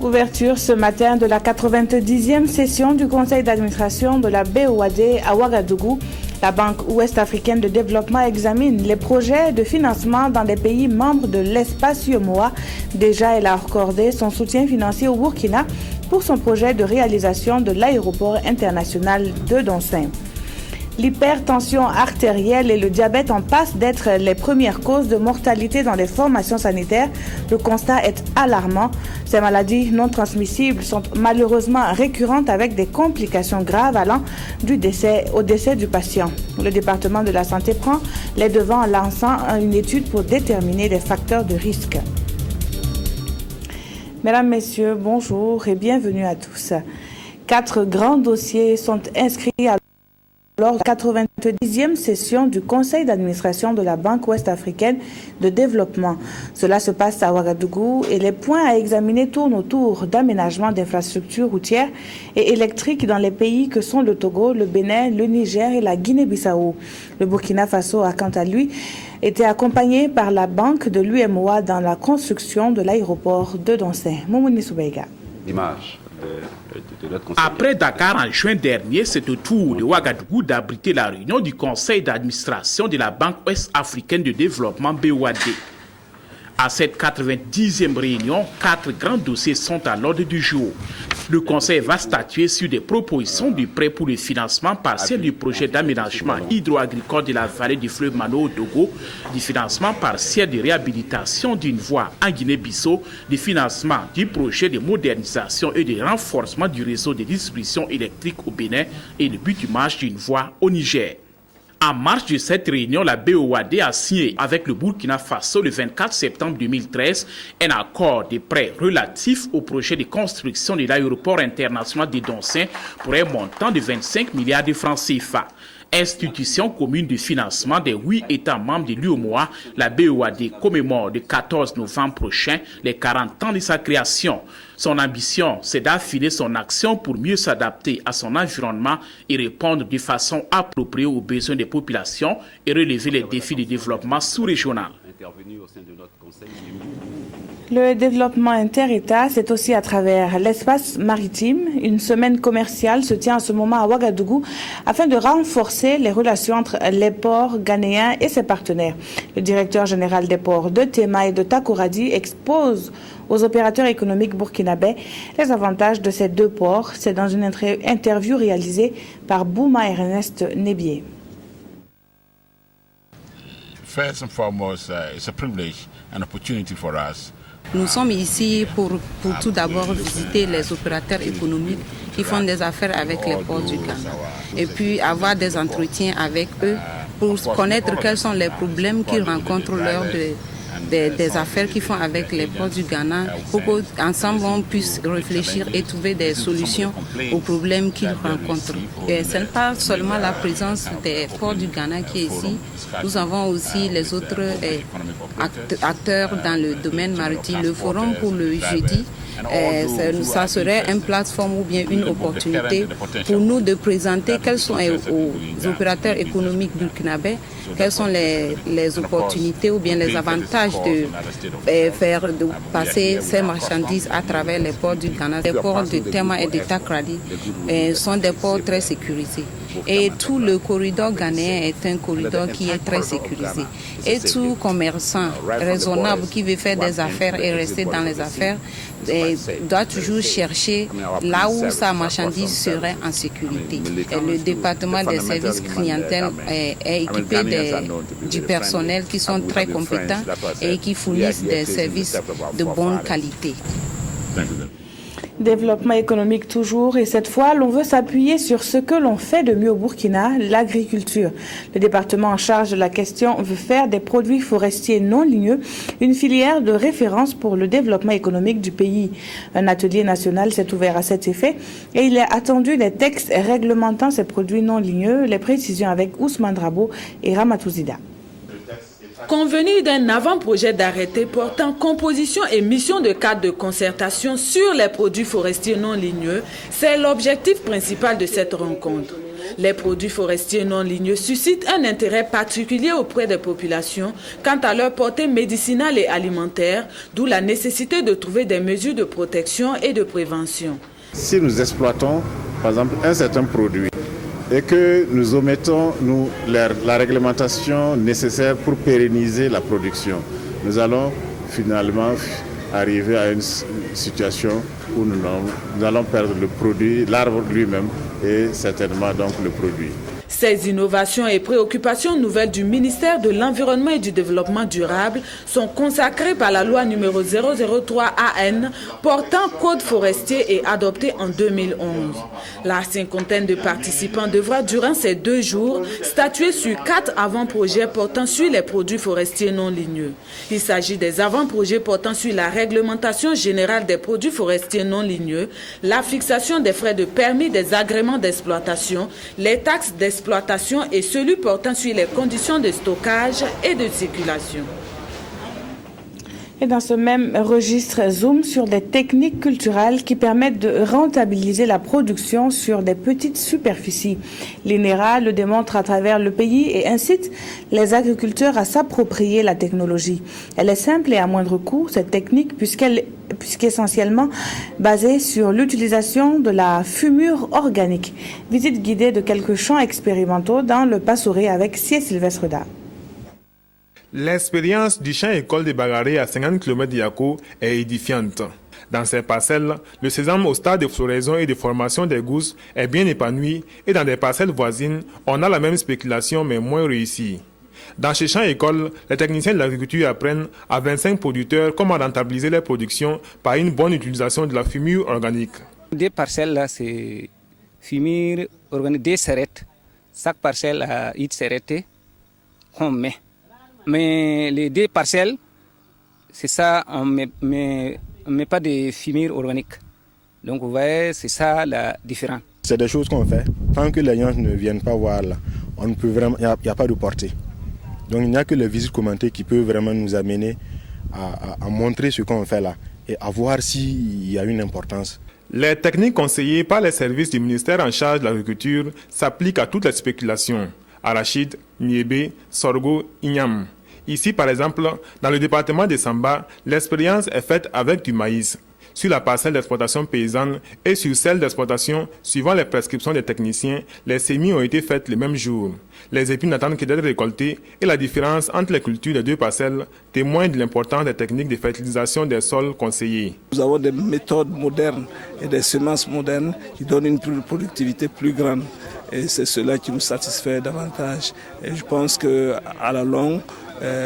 Ouverture ce matin de la 90e session du conseil d'administration de la BOAD à Ouagadougou. La Banque ouest-africaine de développement examine les projets de financement dans les pays membres de l'espace UEMOA. Déjà, elle a accordé son soutien financier au Burkina pour son projet de réalisation de l'aéroport international de Donsin. L'hypertension artérielle et le diabète en passent d'être les premières causes de mortalité dans les formations sanitaires. Le constat est alarmant. Ces maladies non transmissibles sont malheureusement récurrentes avec des complications graves allant du décès au décès du patient. Le département de la santé prend les devants en lançant une étude pour déterminer les facteurs de risque. Mesdames, Messieurs, bonjour et bienvenue à tous. 4 grands dossiers sont inscrits lors de la 90e session du conseil d'administration de la Banque ouest-africaine de développement. Cela se passe à Ouagadougou et les points à examiner tournent autour d'aménagement d'infrastructures routières et électriques dans les pays que sont le Togo, le Bénin, le Niger et la Guinée-Bissau. Le Burkina Faso a quant à lui été accompagné par la Banque de l'UEMOA dans la construction de l'aéroport de Donsin. Moumouni Soubeiga. Après Dakar en juin dernier, c'est au tour de Ouagadougou d'abriter la réunion du conseil d'administration de la Banque ouest-africaine de développement BOAD. À cette 90e réunion, 4 grands dossiers sont à l'ordre du jour. Le conseil va statuer sur des propositions du prêt pour le financement partiel du projet d'aménagement hydro-agricole de la vallée du fleuve Mano au Togo, du financement partiel de réhabilitation d'une voie en Guinée-Bissau, du financement du projet de modernisation et de renforcement du réseau de distribution électrique au Bénin et le bitumage d'une voie au Niger. En marge de cette réunion, la BOAD a signé avec le Burkina Faso le 24 septembre 2013 un accord de prêt relatif au projet de construction de l'aéroport international de Donsin pour un montant de 25 milliards de francs CFA. Institution commune de financement des 8 États membres de l'UEMOA, la BOAD commémore le 14 novembre prochain les 40 ans de sa création. Son ambition, c'est d'affiner son action pour mieux s'adapter à son environnement et répondre de façon appropriée aux besoins des populations et relever les défis de développement sous-régional. Le développement inter-État, c'est aussi à travers l'espace maritime. Une semaine commerciale se tient en ce moment à Ouagadougou afin de renforcer les relations entre les ports ghanéens et ses partenaires. Le directeur général des ports de Tema et de Takoradi expose aux opérateurs économiques burkinabés les avantages de ces 2 ports. C'est dans une interview réalisée par Bouma Ernest Nebier. First and foremost, it's a privilege and opportunity for us. Nous sommes ici pour tout d'abord visiter les opérateurs économiques qui font des affaires avec les ports du Ghana et puis avoir des entretiens avec eux pour connaître quels sont les problèmes qu'ils rencontrent lors des affaires qu'ils font avec les ports du Ghana pour qu'ensemble on puisse réfléchir et trouver des solutions aux problèmes qu'ils rencontrent. Et ce n'est pas seulement la présence des ports du Ghana qui est ici, nous avons aussi les autres acteurs dans le domaine maritime. Le forum pour le jeudi, ça serait une plateforme ou bien une opportunité pour nous de présenter quels sont aux opérateurs économiques burkinabés, quelles sont les opportunités ou bien les avantages de passer ces marchandises à travers les ports du Ghana. Les ports de Tema et de Takoradi sont des ports très sécurisés. Et tout le corridor ghanéen est un corridor qui est très sécurisé. Et tout commerçant raisonnable qui veut faire des affaires et rester dans les affaires doit toujours chercher là où sa marchandise serait en sécurité. Et le département des services clientèle est équipé du personnel qui sont très compétents et qui fournissent des services de bonne qualité. Développement économique toujours, et cette fois, l'on veut s'appuyer sur ce que l'on fait de mieux au Burkina, l'agriculture. Le département en charge de la question veut faire des produits forestiers non ligneux une filière de référence pour le développement économique du pays. Un atelier national s'est ouvert à cet effet et il est attendu des textes réglementant ces produits non ligneux. Les précisions avec Ousmane Drabo et Ramatouzida. Convenu d'un avant-projet d'arrêté portant composition et mission de cadre de concertation sur les produits forestiers non ligneux, c'est l'objectif principal de cette rencontre. Les produits forestiers non ligneux suscitent un intérêt particulier auprès des populations quant à leur portée médicinale et alimentaire, d'où la nécessité de trouver des mesures de protection et de prévention. Si nous exploitons, par exemple, un certain produit et que nous omettons la réglementation nécessaire pour pérenniser la production, nous allons finalement arriver à une situation où nous allons perdre le produit, l'arbre lui-même et certainement donc le produit. Ces innovations et préoccupations nouvelles du ministère de l'Environnement et du Développement durable sont consacrées par la loi numéro 003 AN portant code forestier et adoptée en 2011. La cinquantaine de participants devra durant ces 2 jours statuer sur 4 avant-projets portant sur les produits forestiers non ligneux. Il s'agit des avant-projets portant sur la réglementation générale des produits forestiers non ligneux, la fixation des frais de permis des agréments d'exploitation, les taxes d'exploitation et celui portant sur les conditions de stockage et de circulation. Et dans ce même registre, zoom sur des techniques culturelles qui permettent de rentabiliser la production sur des petites superficies. L'INERA le démontre à travers le pays et incite les agriculteurs à s'approprier la technologie. Elle est simple et à moindre coût, cette technique, puisqu'essentiellement basée sur l'utilisation de la fumure organique. Visite guidée de quelques champs expérimentaux dans le Passoré avec Sylvestre Da. L'expérience du champ école de Bagaré à 50 km de Yako est édifiante. Dans ces parcelles, le sésame au stade de floraison et de formation des gousses est bien épanoui et dans des parcelles voisines, on a la même spéculation mais moins réussie. Dans ces champs écoles, les techniciens de l'agriculture apprennent à 25 producteurs comment rentabiliser les productions par une bonne utilisation de la fumure organique. Des parcelles là, c'est fumure organique, des serrettes. Chaque parcelle a une serrette qu'on met. Mais les 2 parcelles, c'est ça, on ne met pas de fumure organique. Donc vous voyez, c'est ça la différence. C'est des choses qu'on fait. Tant que les gens ne viennent pas voir là, on ne peut vraiment, il n'y a pas de portée. Donc il n'y a que les visites commentées qui peuvent vraiment nous amener à montrer ce qu'on fait là et à voir s'il y a une importance. Les techniques conseillées par les services du ministère en charge de l'agriculture s'appliquent à toutes les spéculations. Arachide, niébé, sorgho, igname. Ici, par exemple, dans le département de Samba, l'expérience est faite avec du maïs. Sur la parcelle d'exploitation paysanne et sur celle d'exploitation, suivant les prescriptions des techniciens, les semis ont été faites le même jour. Les épis n'attendent que d'être récoltés et la différence entre les cultures des 2 parcelles témoigne de l'importance des techniques de fertilisation des sols conseillées. Nous avons des méthodes modernes et des semences modernes qui donnent une productivité plus grande. Et c'est cela qui nous satisfait davantage. Et je pense qu'à la longue,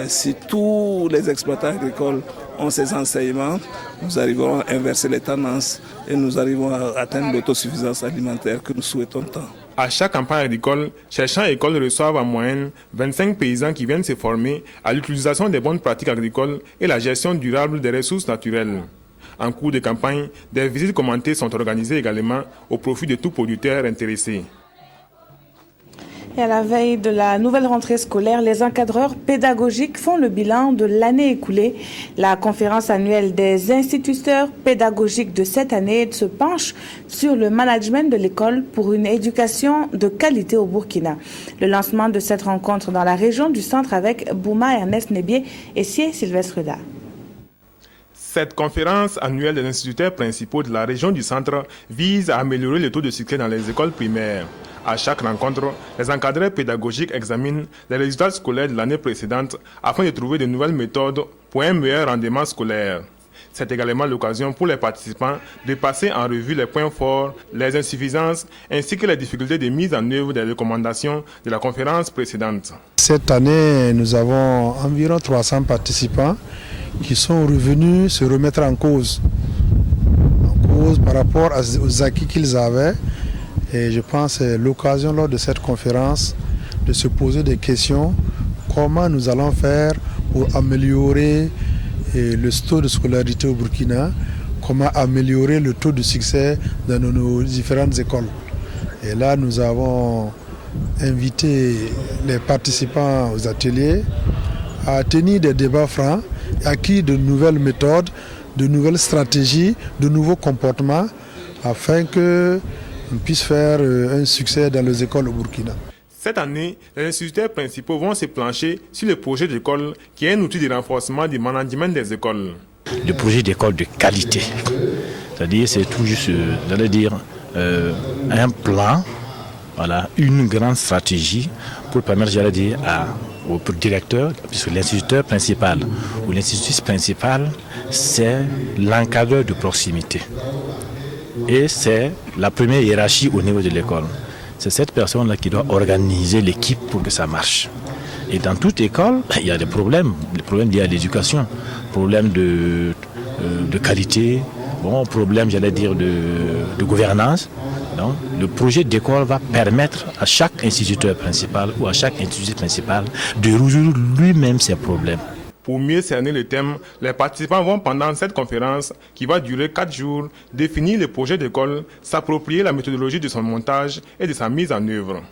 si tous les exploitants agricoles ont ces enseignements, nous arriverons à inverser les tendances et nous arrivons à atteindre l'autosuffisance alimentaire que nous souhaitons tant. À chaque campagne agricole, ces champs écoles reçoivent en moyenne 25 paysans qui viennent se former à l'utilisation des bonnes pratiques agricoles et la gestion durable des ressources naturelles. En cours de campagne, des visites commentées sont organisées également au profit de tout producteur intéressé. Et à la veille de la nouvelle rentrée scolaire, les encadreurs pédagogiques font le bilan de l'année écoulée. La conférence annuelle des instituteurs pédagogiques de cette année se penche sur le management de l'école pour une éducation de qualité au Burkina. Le lancement de cette rencontre dans la région du centre avec Bouma Ernest Nebié et Sylvestre Da. Cette conférence annuelle des instituteurs principaux de la région du centre vise à améliorer le taux de succès dans les écoles primaires. À chaque rencontre, les encadreurs pédagogiques examinent les résultats scolaires de l'année précédente afin de trouver de nouvelles méthodes pour un meilleur rendement scolaire. C'est également l'occasion pour les participants de passer en revue les points forts, les insuffisances ainsi que les difficultés de mise en œuvre des recommandations de la conférence précédente. Cette année, nous avons environ 300 participants qui sont revenus se remettre en cause par rapport aux acquis qu'ils avaient. Et je pense que c'est l'occasion lors de cette conférence de se poser des questions. Comment nous allons faire pour améliorer le taux de scolarité au Burkina? Comment améliorer le taux de succès dans nos différentes écoles? Et là, nous avons invité les participants aux ateliers à tenir des débats francs, acquis de nouvelles méthodes, de nouvelles stratégies, de nouveaux comportements, afin que puisse faire un succès dans les écoles au Burkina. Cette année, les instituteurs principaux vont se pencher sur le projet d'école qui est un outil de renforcement du management des écoles. Le projet d'école de qualité, c'est-à-dire c'est tout juste, j'allais dire, un plan, voilà, une grande stratégie pour permettre, j'allais dire, au directeur, puisque l'instituteur principal ou l'institutrice principale, c'est l'encadreur de proximité. Et c'est la première hiérarchie au niveau de l'école. C'est cette personne-là qui doit organiser l'équipe pour que ça marche. Et dans toute école, il y a des problèmes liés à l'éducation, problèmes de qualité, problèmes, j'allais dire, de gouvernance. Donc, le projet d'école va permettre à chaque instituteur principal ou à chaque institutrice principale de résoudre lui-même ses problèmes. Pour mieux cerner le thème, les participants vont pendant cette conférence, qui va durer 4 jours, définir le projet d'école, s'approprier la méthodologie de son montage et de sa mise en œuvre.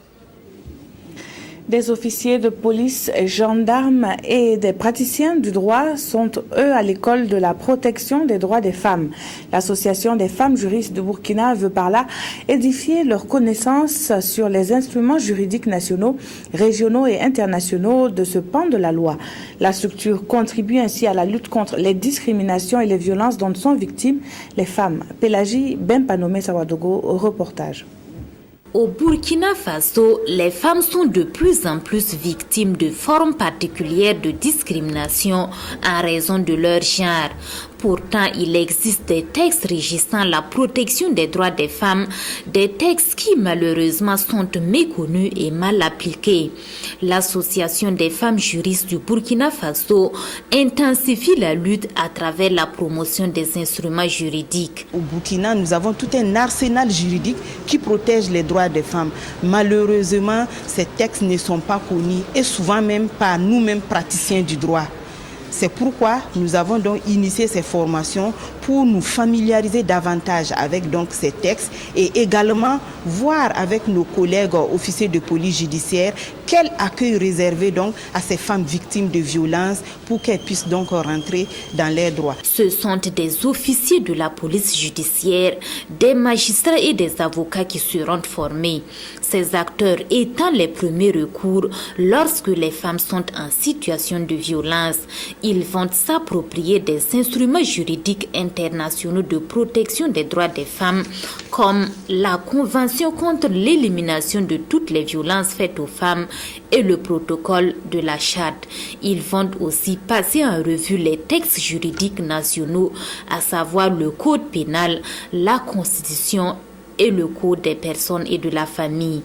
Des officiers de police, gendarmes et des praticiens du droit sont, eux, à l'école de la protection des droits des femmes. L'Association des femmes juristes de Burkina veut par là édifier leurs connaissances sur les instruments juridiques nationaux, régionaux et internationaux de ce pan de la loi. La structure contribue ainsi à la lutte contre les discriminations et les violences dont sont victimes les femmes. Pélagie Bempanomé Sawadogo, au reportage. Au Burkina Faso, les femmes sont de plus en plus victimes de formes particulières de discrimination en raison de leur genre. Pourtant, il existe des textes régissant la protection des droits des femmes, des textes qui malheureusement sont méconnus et mal appliqués. L'Association des femmes juristes du Burkina Faso intensifie la lutte à travers la promotion des instruments juridiques. Au Burkina, nous avons tout un arsenal juridique qui protège les droits des femmes. Malheureusement, ces textes ne sont pas connus et souvent même par nous-mêmes praticiens du droit. C'est pourquoi nous avons donc initié ces formations pour nous familiariser davantage avec donc ces textes et également voir avec nos collègues officiers de police judiciaire quel accueil réservé donc à ces femmes victimes de violences pour qu'elles puissent donc rentrer dans leurs droits. Ce sont des officiers de la police judiciaire, des magistrats et des avocats qui seront formés. Ces acteurs étant les premiers recours lorsque les femmes sont en situation de violence. Ils vont s'approprier des instruments juridiques internationaux de protection des droits des femmes, comme la Convention contre l'élimination de toutes les violences faites aux femmes et le protocole de la Charte. Ils vont aussi passer en revue les textes juridiques nationaux, à savoir le Code pénal, la Constitution et le Code des personnes et de la famille.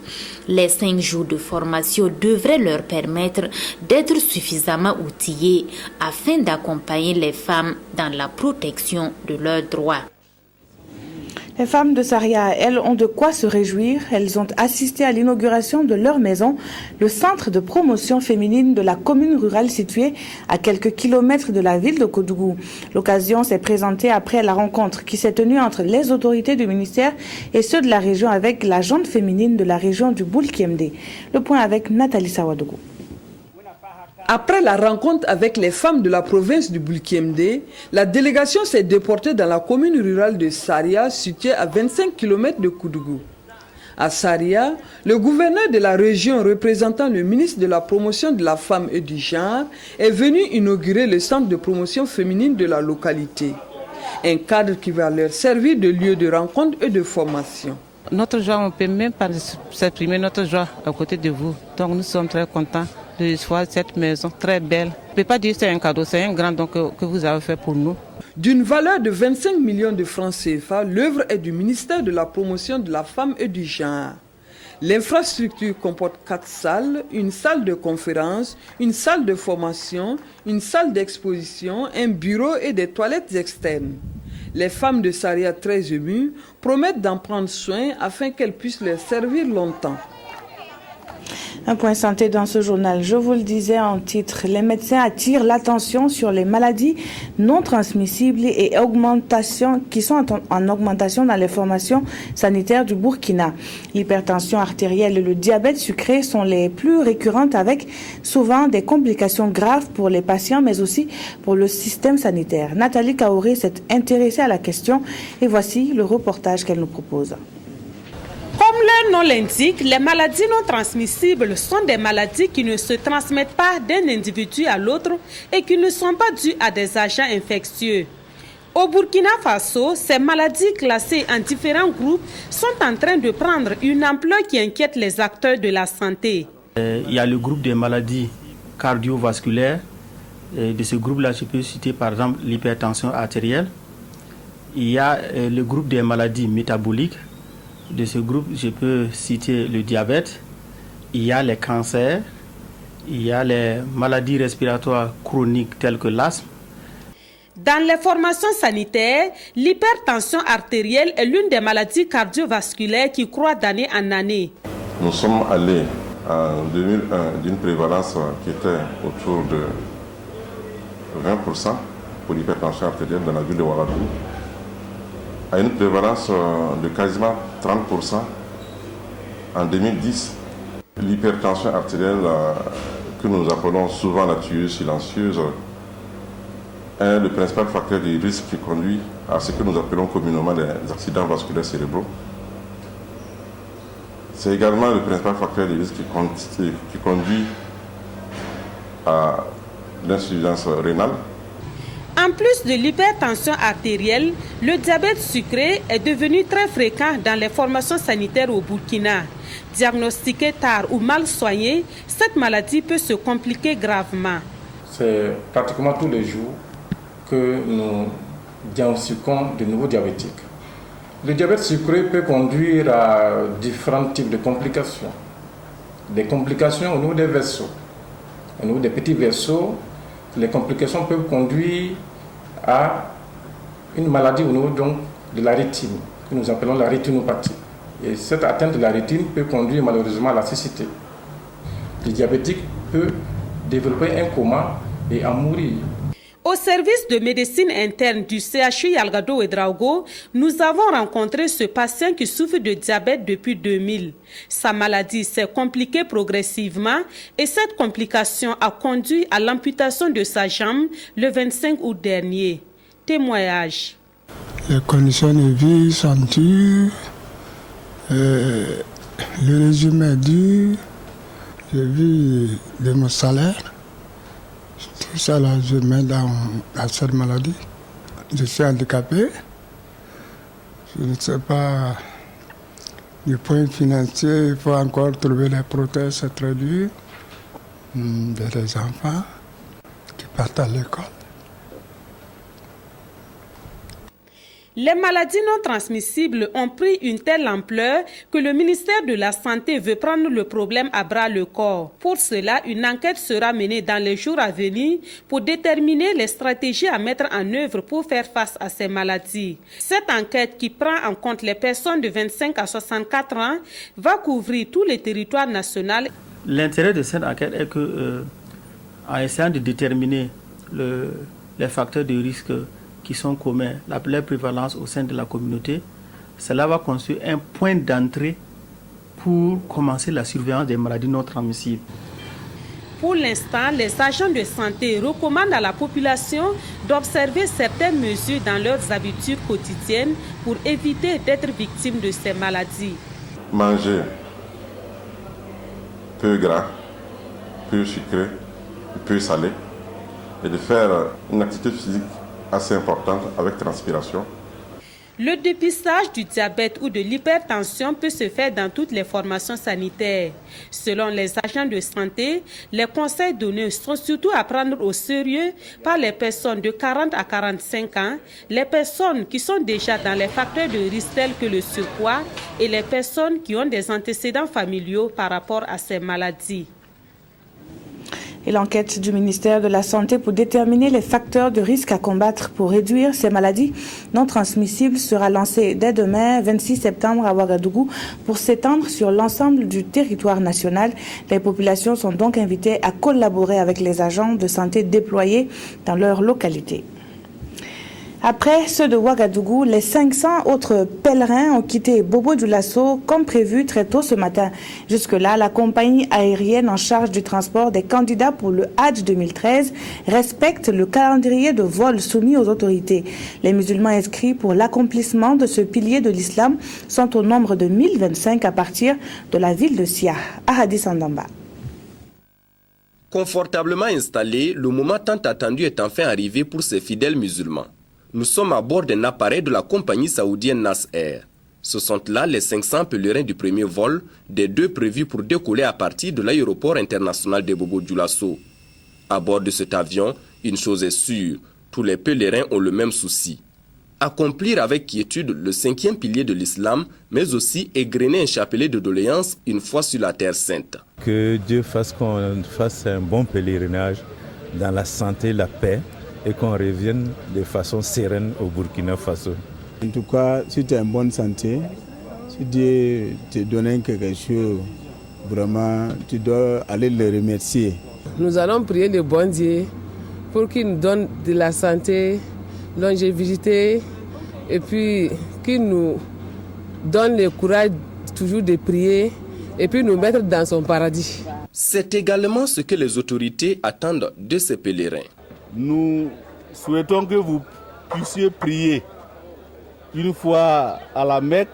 Les 5 jours de formation devraient leur permettre d'être suffisamment outillés afin d'accompagner les femmes dans la protection de leurs droits. Les femmes de Saria, elles, ont de quoi se réjouir. Elles ont assisté à l'inauguration de leur maison, le centre de promotion féminine de la commune rurale située à quelques kilomètres de la ville de Koudougou. L'occasion s'est présentée après la rencontre qui s'est tenue entre les autorités du ministère et ceux de la région avec la jante féminine de la région du Boulkiemdé. Le point avec Nathalie Sawadogo. Après la rencontre avec les femmes de la province du Boulkiemdé, la délégation s'est déportée dans la commune rurale de Saria, située à 25 km de Koudougou. À Saria, le gouverneur de la région représentant le ministre de la promotion de la femme et du genre est venu inaugurer le centre de promotion féminine de la localité. Un cadre qui va leur servir de lieu de rencontre et de formation. Notre joie, on ne peut même pas s'exprimer notre joie à côté de vous. Donc nous sommes très contents de voir cette maison très belle. Je ne peux pas dire que c'est un cadeau, c'est un grand don que vous avez fait pour nous. D'une valeur de 25 millions de francs CFA, l'œuvre est du ministère de la promotion de la femme et du genre. L'infrastructure comporte 4 salles, une salle de conférence, une salle de formation, une salle d'exposition, un bureau et des toilettes externes. Les femmes de Saria, très émues, promettent d'en prendre soin afin qu'elles puissent leur servir longtemps. Un point santé dans ce journal. Je vous le disais en titre, les médecins attirent l'attention sur les maladies non transmissibles et qui sont en augmentation dans les formations sanitaires du Burkina. L'hypertension artérielle et le diabète sucré sont les plus récurrentes avec souvent des complications graves pour les patients mais aussi pour le système sanitaire. Nathalie Kaoré s'est intéressée à la question et voici le reportage qu'elle nous propose. Comme leur nom l'indique, les maladies non transmissibles sont des maladies qui ne se transmettent pas d'un individu à l'autre et qui ne sont pas dues à des agents infectieux. Au Burkina Faso, ces maladies classées en différents groupes sont en train de prendre une ampleur qui inquiète les acteurs de la santé. Il y a le groupe des maladies cardiovasculaires. De ce groupe-là, je peux citer par exemple l'hypertension artérielle. Il y a le groupe des maladies métaboliques. De ce groupe, je peux citer le diabète. Il y a les cancers. Il y a les maladies respiratoires chroniques telles que l'asthme. Dans les formations sanitaires, l'hypertension artérielle est l'une des maladies cardiovasculaires qui croît d'année en année. Nous sommes allés en 2001 d'une prévalence qui était autour de 20% pour l'hypertension artérielle dans la ville de Ouagadougou, à une prévalence de quasiment 30% en 2010. L'hypertension artérielle, que nous appelons souvent la tueuse silencieuse, est le principal facteur de risque qui conduit à ce que nous appelons communément les accidents vasculaires cérébraux. C'est également le principal facteur de risque qui conduit à l'insuffisance rénale. En plus de l'hypertension artérielle, le diabète sucré est devenu très fréquent dans les formations sanitaires au Burkina. Diagnostiquée tard ou mal soignée, cette maladie peut se compliquer gravement. C'est pratiquement tous les jours que nous diagnostiquons de nouveaux diabétiques. Le diabète sucré peut conduire à différents types de complications. Des complications au niveau des vaisseaux. Au niveau des petits vaisseaux, les complications peuvent conduire à une maladie au niveau donc de la rétine, que nous appelons la rétinopathie. Et cette atteinte de la rétine peut conduire malheureusement à la cécité. Le diabétique peut développer un coma et en mourir. Au service de médecine interne du CHU Yalgado Ouedraogo, nous avons rencontré ce patient qui souffre de diabète depuis 2000. Sa maladie s'est compliquée progressivement et cette complication a conduit à l'amputation de sa jambe le 25 août dernier. Témoignage. Les conditions de vie sont dures, le régime est dur, je vis de mon salaire. Tout ça, là, je mets dans cette maladie. Je suis handicapé. Je ne sais pas, du point financier, il faut encore trouver les prothèses, c'est très dur. Il y a des enfants qui partent à l'école. Les maladies non transmissibles ont pris une telle ampleur que le ministère de la Santé veut prendre le problème à bras le corps. Pour cela, une enquête sera menée dans les jours à venir pour déterminer les stratégies à mettre en œuvre pour faire face à ces maladies. Cette enquête, qui prend en compte les personnes de 25 à 64 ans, va couvrir tous les territoires nationaux. L'intérêt de cette enquête est que, en essayant de déterminer les facteurs de risque qui sont communs, la prévalence au sein de la communauté, cela va constituer un point d'entrée pour commencer la surveillance des maladies non transmissibles. Pour l'instant, les agents de santé recommandent à la population d'observer certaines mesures dans leurs habitudes quotidiennes pour éviter d'être victimes de ces maladies. Manger peu gras, peu sucré, peu salé, et de faire une activité physique assez importante avec transpiration. Le dépistage du diabète ou de l'hypertension peut se faire dans toutes les formations sanitaires. Selon les agents de santé, les conseils donnés sont surtout à prendre au sérieux par les personnes de 40 à 45 ans, les personnes qui sont déjà dans les facteurs de risque tels que le surpoids et les personnes qui ont des antécédents familiaux par rapport à ces maladies. Et l'enquête du ministère de la Santé pour déterminer les facteurs de risque à combattre pour réduire ces maladies non transmissibles sera lancée dès demain, 26 septembre, à Ouagadougou, pour s'étendre sur l'ensemble du territoire national. Les populations sont donc invitées à collaborer avec les agents de santé déployés dans leur localité. Après ceux de Ouagadougou, les 500 autres pèlerins ont quitté Bobo-Dioulasso comme prévu très tôt ce matin. Jusque-là, la compagnie aérienne en charge du transport des candidats pour le Hadj 2013 respecte le calendrier de vol soumis aux autorités. Les musulmans inscrits pour l'accomplissement de ce pilier de l'islam sont au nombre de 1025 à partir de la ville de Sia. Ahadi Sandamba. Confortablement installé, le moment tant attendu est enfin arrivé pour ces fidèles musulmans. Nous sommes à bord d'un appareil de la compagnie saoudienne Nas Air. Ce sont là les 500 pèlerins du premier vol, des deux prévus pour décoller à partir de l'aéroport international de Bobo-Dioulasso. À bord de cet avion, une chose est sûre, tous les pèlerins ont le même souci. Accomplir avec quiétude le 5e pilier de l'islam, mais aussi égrener un chapelet de doléances une fois sur la terre sainte. Que Dieu fasse qu'on fasse un bon pèlerinage dans la santé, la paix, et qu'on revienne de façon sereine au Burkina Faso. En tout cas, si tu es en bonne santé, si Dieu te donne quelque chose, vraiment, tu dois aller le remercier. Nous allons prier le bon Dieu pour qu'il nous donne de la santé, longévité, et puis qu'il nous donne le courage toujours de prier et puis nous mettre dans son paradis. C'est également ce que les autorités attendent de ces pèlerins. Nous souhaitons que vous puissiez prier une fois à la Mecque,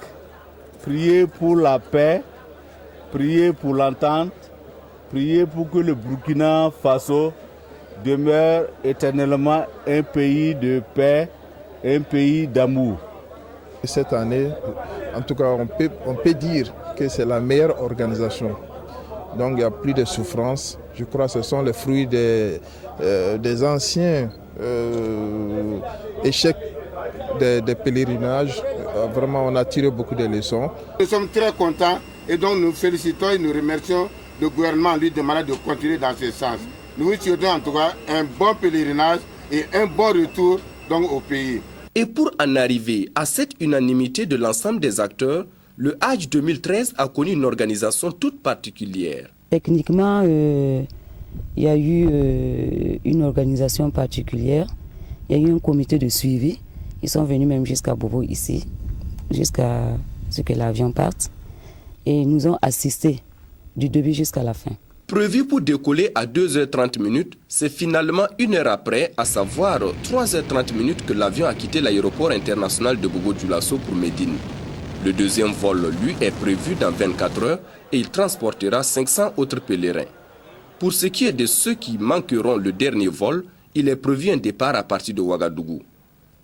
prier pour la paix, prier pour l'entente, prier pour que le Burkina Faso demeure éternellement un pays de paix, un pays d'amour. Cette année, en tout cas, on peut dire que c'est la meilleure organisation. Donc il n'y a plus de souffrance. Je crois que ce sont les fruits des anciens échecs des pèlerinages. Vraiment, on a tiré beaucoup de leçons. Nous sommes très contents et donc nous félicitons et nous remercions le gouvernement en lui demandant de continuer dans ce sens. Nous vous souhaitons en tout cas un bon pèlerinage et un bon retour donc, au pays. Et pour en arriver à cette unanimité de l'ensemble des acteurs, le Hadj 2013 a connu une organisation toute particulière. Techniquement, il y a eu une organisation particulière. Il y a eu un comité de suivi. Ils sont venus même jusqu'à Bobo ici, jusqu'à ce que l'avion parte. Et ils nous ont assistés du début jusqu'à la fin. Prévu pour décoller à 2h30, c'est finalement 1 heure après, à savoir 3h30 que l'avion a quitté l'aéroport international de Bobo-Dioulasso pour Médine. Le deuxième vol, lui, est prévu dans 24 heures et il transportera 500 autres pèlerins. Pour ce qui est de ceux qui manqueront le dernier vol, il est prévu un départ à partir de Ouagadougou.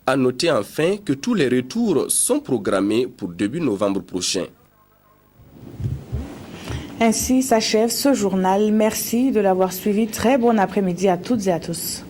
À noter enfin que tous les retours sont programmés pour début novembre prochain. Ainsi s'achève ce journal. Merci de l'avoir suivi. Très bon après-midi à toutes et à tous.